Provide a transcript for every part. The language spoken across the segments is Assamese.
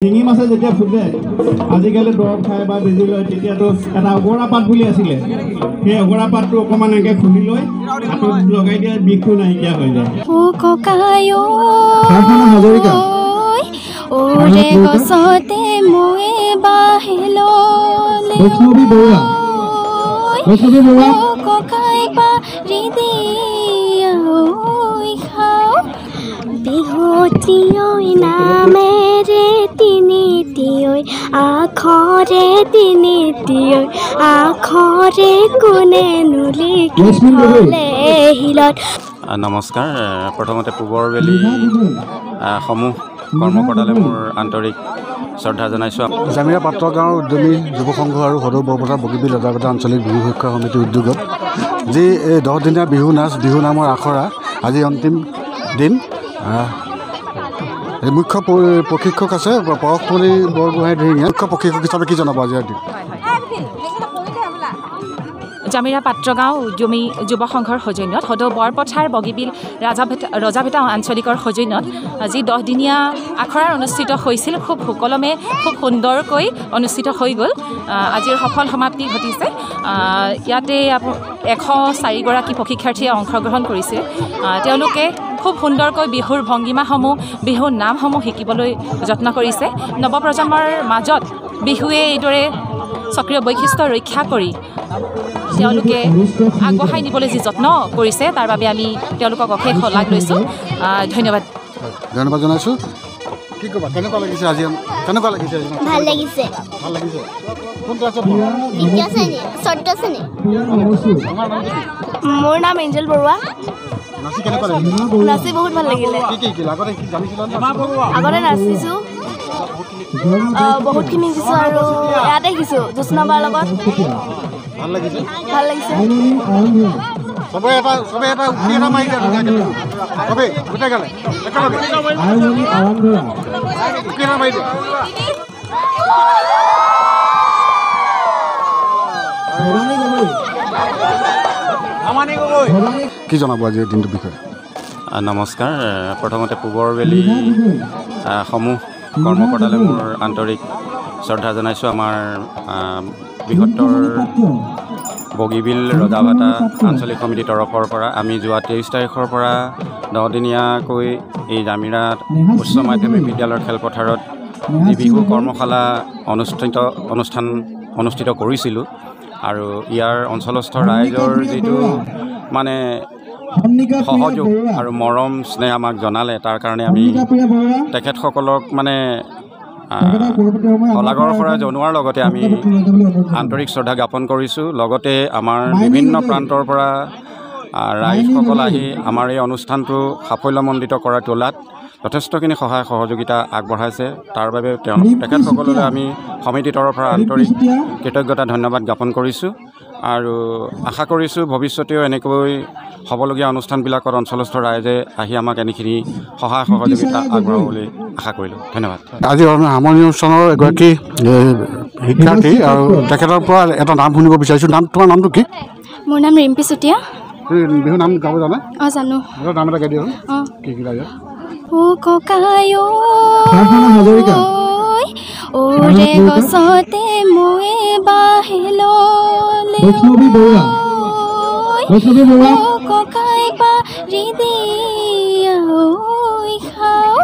ডিঙি মাছে যেতিয়া ফুটে আজিকালি দৰৱ খাই বা বেজি লয় তেতিয়াতো এটা অগৰা পাত বুলি আছিলে সেই অগৰা পাতটো অকণমান এনেকৈ খুলি লৈ হাতত লগাই দিয়ে বিষটো নাইকিয়া হৈ যায় হাজৰিকা ওৰে গছতে মই বাহিলো বৈষ্ণৱী বৰুৱা ককাই পাৰি দিয়া খাও বিহুতীয় নামেৰে তিনিটিয়ৈ আখৰে তিনিটিয়ৈ আখৰে কোনে নুলিখিলে হিলত। নমস্কাৰ। প্ৰথমতে পূবৰ বেলি সমূহ কৰ্মকৰ্তালৈ মোৰ আন্তৰিক শ্ৰদ্ধা জনাইছোঁ। জামিৰা পাত্ৰ গাঁৱৰ উদ্যমী যুৱ সংঘ আৰু সদৌ বৰপথাৰ বগীবিল লদাগতা আঞ্চলিক বিহু শিক্ষা সমিতিৰ উদ্যোগত যি এই 10 দিনীয়া বিহু নাচ বিহু নামৰ আখৰা আজি অন্তিম দিন। মুখ্য প্ৰশিক্ষক আছে পৰশমণি বৰগোহাঁই দিহিঙীয়া। মুখ্য প্ৰশিক্ষক হিচাপে কি জনাব আজিৰ দিন? জামিৰা পাত্ৰগাঁও উদ্যমী যুৱ সংঘৰ সৌজন্যত সদৌ বৰপথাৰ বগীবিল ৰজাভেটা আঞ্চলিকৰ সৌজন্যত আজি 10 দিনীয়া আখৰাৰ অনুষ্ঠিত হৈছিল। খুব সুকলমে খুব সুন্দৰকৈ অনুষ্ঠিত হৈ গ'ল। আজিৰ সফল সমাপ্তি ঘটিছে। ইয়াতে 104গৰাকী প্ৰশিক্ষাৰ্থীয়ে অংশগ্ৰহণ কৰিছে। তেওঁলোকে খুব সুন্দৰকৈ বিহুৰ ভংগীমাসমূহ বিহুৰ নামসমূহ শিকিবলৈ যত্ন কৰিছে। নৱপ্ৰজন্মৰ মাজত বিহুৱে এইদৰে সক্ৰিয় বৈশিষ্ট্য ৰক্ষা কৰি তেওঁলোকে আগবঢ়াই নিবলৈ যি যত্ন কৰিছে তাৰ বাবে আমি তেওঁলোকক অশেষ শলাগ লৈছোঁ। ধন্যবাদ জনাইছোঁ। কি ক'বা, কেনেকুৱা লাগিছে আজি? কেনেকুৱা লাগিছে আজি? ভাল লাগিছে। ভাল লাগিছে। কোন ক্লাছত? দ্বিতীয় শ্ৰেণী, চতুৰ্থ শ্ৰেণী। মোৰ নাম এঞ্জেল বৰুৱা। নাচি কেনেকুৱা লাগিছে? নাচি বহুত ভাল লাগিলে। কি আগতে কি জানিছিলা? আগতে নাচিছোঁ, বহুতখিনি শিকিছোঁ আৰু ইয়াতে শিকিছোঁ জ্যোৎস্না বাৰ লগত। ভাল লাগিছে। ভাল লাগিছে। চবে এটা উঠি এটা মাৰি দিয়া চবে গোটেই গালে একেলগে উঠি এটা মাৰি দিয়া। কি জনাব আজিৰ দিনটোৰ বিষয়ে? নমস্কাৰ। প্ৰথমতে পূবৰ বেলি সমূহ কৰ্মকৰ্তালৈ মোৰ আন্তৰিক শ্ৰদ্ধা জনাইছোঁ। আমাৰ বৃহত্তৰ বগীবিল ৰজাভেটা আঞ্চলিক সমিতিৰ তৰফৰ পৰা আমি যোৱা 23 তাৰিখৰ পৰা 10 দিনীয়াকৈ এই জামিৰা উচ্চ মাধ্যমিক বিদ্যালয়ৰ খেলপথাৰত যি বিহু কৰ্মশালা অনুষ্ঠিত কৰিছিলোঁ আৰু ইয়াৰ অঞ্চলস্থ ৰাইজৰ যিটো মানে সহযোগ আৰু মৰম স্নেহ আমাক জনালে তাৰ কাৰণে আমি তেখেতসকলক মানে শলাগৰ শৰাই জনোৱাৰ লগতে আমি আন্তৰিক শ্ৰদ্ধা জ্ঞাপন কৰিছোঁ। লগতে আমাৰ বিভিন্ন প্ৰান্তৰ পৰা ৰাইজসকল আহি আমাৰ এই অনুষ্ঠানটো সাফল্যমণ্ডিত কৰা তোলাত যথেষ্টখিনি সহায় সহযোগিতা আগবঢ়াইছে। তাৰ বাবে তেখেতসকললৈ আমি সমিতিৰ তৰফৰ পৰা আন্তৰিক কৃতজ্ঞতা ধন্যবাদ জ্ঞাপন কৰিছোঁ আৰু আশা কৰিছোঁ ভৱিষ্যতেও এনেকৈ হ'বলগীয়া অনুষ্ঠানবিলাকত অঞ্চলস্থ ৰাইজে আহি আমাক এনেখিনি সহায় সহযোগিতা আগবঢ়াবলৈ আশা কৰিলোঁ। ধন্যবাদ। আজি সামৰণি অনুষ্ঠানৰ এগৰাকী শিক্ষাৰ্থী আৰু তেখেতৰ পৰা এটা নাম শুনিব বিচাৰিছোঁ। তোমাৰ নামটো কি? মোৰ নাম ৰিম্পী চুতীয়া। বিহু নাম গাব জানা? অঁ জানো। নাম এটা গাই দিয়া। অঁ কি গাই? হাজৰিকা ওৰে গছতে মই বাহিলো বৈষ্ণৱী বৰুৱা ককাই পাৰি দিয়া খাও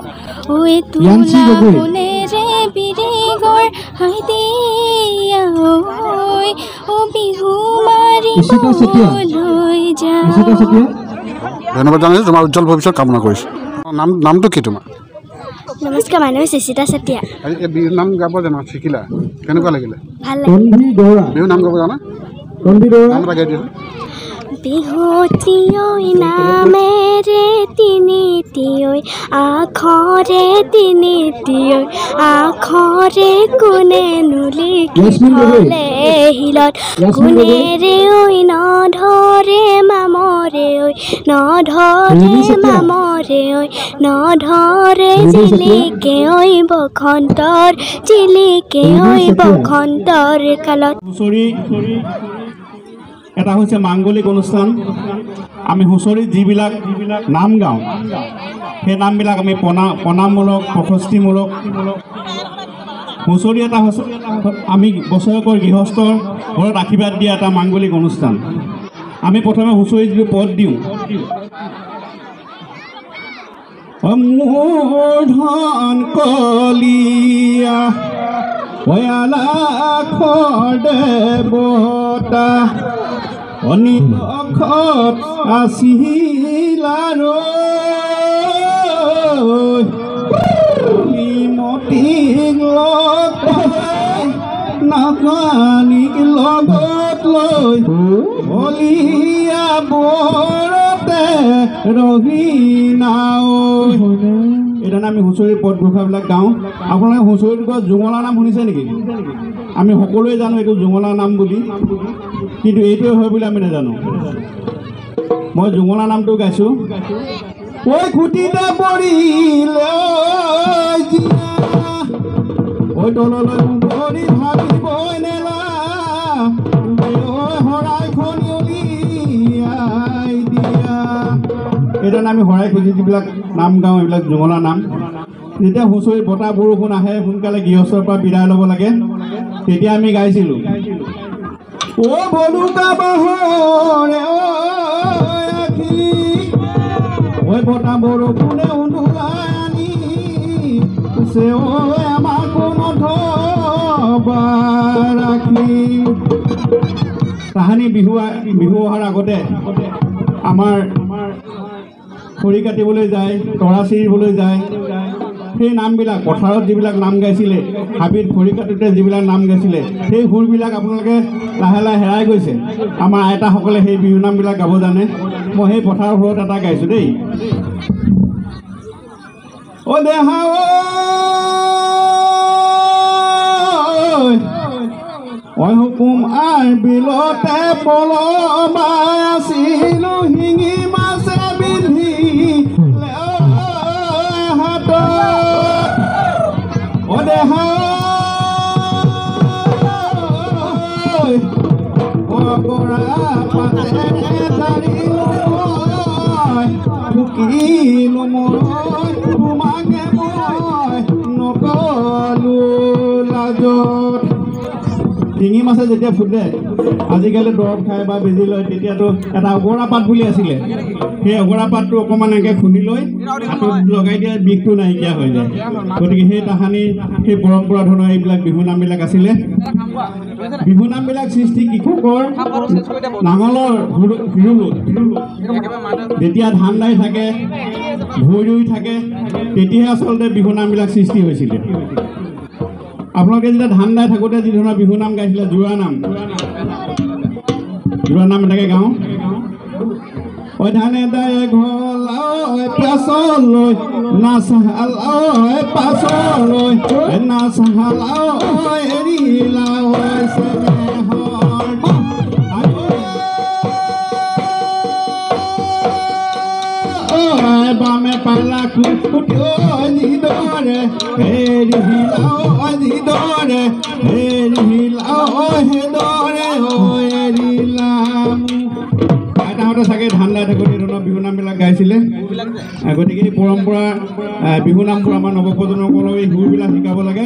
তুলাৰে বিৰিগৰ হাই দিয়া বিহু মাৰিবলৈ যা। ধন্যবাদ জনাইছোঁ। তোমাৰ উজ্জ্বল ভৱিষ্যত কামনা কৰিছোঁ। নামটো কি তোমাৰ? নমস্কাৰ, my name is চিচিতা Chetia. Bihu নাম গাব জানা? শিকিলা? কেনেকুৱা লাগিলে? ভাল লাগিলে। বিহু নাম গাব জানা? নাম এটা গাই দিছোঁ। বিহুতীয় নামেৰে তিনিটিয়ৈ আখৰে তিনিটিয়ৈ আখৰে কোনে নুলিখিলে হিলত কোনেৰে ঐ নধৰে মামৰে ঐ নধৰে মামৰে ঐ নধৰে জিলিকে ঐ বসন্তৰ জিলিকে ঐ বসন্তৰ কালত। এটা হৈছে মাংগলিক অনুষ্ঠান। আমি হুঁচৰিত যিবিলাক নাম গাওঁ সেই নামবিলাক আমি প্ৰণামমূলক প্ৰশস্তিমূলক হুঁচৰি এটা আমি বছৰেকৰ গৃহস্থৰ ঘৰত আশীৰ্বাদ দিয়া এটা মাংগলিক অনুষ্ঠান। আমি প্ৰথমে হুঁচৰি যিটো পদ দিওঁ, মোৰ ধন কলিয়া লাখৰ দেৱতা অনিলখত আছিলা মতিক নাকানিক লগত লৈ বলিয়া বৰতে ৰহিনাও। এইধৰণে আমি হুঁচৰি পদ ঘোষাবিলাক গাওঁ। আপোনালোকে হুঁচৰিত কোৱা জুঙলা নাম শুনিছে নেকি? আমি সকলোৱে জানো এইটো জুঙলা নাম বুলি, কিন্তু এইটোৱে হয় বুলি আমি নাজানো। মই জুঙলা নামটো গাইছোঁ। ঐ খুটিতে পৰিলে ঐ তললৈ ভৰি ভাবিবই নেলা শৰাইখনি উলিয়াই দিয়া। এইধৰণে আমি শৰাই খুজি যিবিলাক নাম গাওঁ এইবিলাক জুঙলা নাম। যেতিয়া হুঁচৰি বতাহ বৰষুণ আহে, সোনকালে গৃহস্থৰ পৰা বিদায় ল'ব লাগে, তেতিয়া আমি গাইছিলোঁ, অ বলুকা বাহৰে ঐ বতাহ বৰষুণে উন্দুলাই আনি আমাৰ কোনো থবা ৰাখি। তাহানি বিহু অহাৰ আগতে আমাৰ খৰি কাটিবলৈ যায়, তৰা চিৰিবলৈ যায়। সেই নামবিলাক পথাৰত যিবিলাক নাম গাইছিলে, হাবিত খৰি কাটোতে যিবিলাক নাম গাইছিলে, সেই সুৰবিলাক আপোনালোকে লাহে লাহে হেৰাই গৈছে। আমাৰ আইতাসকলে সেই বিহু নামবিলাক গাব জানে। মই সেই পথাৰৰ সুৰত এটা গাইছোঁ দেই। অ দেহা ঐ হুকুম আই বিলতে পলমাই আছিলো শিঙি মাছে বিন্ধি হাতত। অ দেহা বৰা পাতে ধৰিলো ফুকিলো মই তোমাকে মই নকলো লাজত। শিঙি মাছে যেতিয়া ফুটে, আজিকালি দৰৱ খায় বা বেজি লয়, তেতিয়াতো এটা অগৰা পাত বুলি আছিলে। সেই অগৰা পাতটো অকণমান এনেকৈ খুন্দি লৈ হাতত লগাই দিয়া, বিষটো নাইকিয়া হৈ যায়। গতিকে সেই তাহানি সেই পৰম্পৰা ধৰণৰ এইবিলাক বিহু নামবিলাক আছিলে। বিহু নামবিলাক সৃষ্টি কৃষকৰ নাঙলৰ হিৰুলোত যেতিয়া ধান দাই থাকে, ভুই ৰুই থাকে, তেতিয়াহে আচলতে বিহু নামবিলাক সৃষ্টি হৈছিলে। আপোনালোকে যেতিয়া ধান দাই থাকোঁতে যি ধৰণৰ বিহু নাম গাইছিলে, জোৰা নাম এনেকৈ গাওঁ। ঐ ধানে দাই ঘৰলৈ পাছলৈ নাচাহালৈ পাছলৈ নাচাহালৈ এৰিলালৈ বামে পালা কুটিৰে হেৰিলাও যিদৰে হেৰিলাও হেদৰে এৰিলাম। আইতাহঁতে চাগে ধান দাই থাকোঁতে ধৰণৰ বিহু নামবিলাক গাইছিলে। গতিকে এই পৰম্পৰা বিহু নামবোৰ আমাৰ নৱপ্ৰজন্মসকলক এই সুৰবিলাক শিকাব লাগে।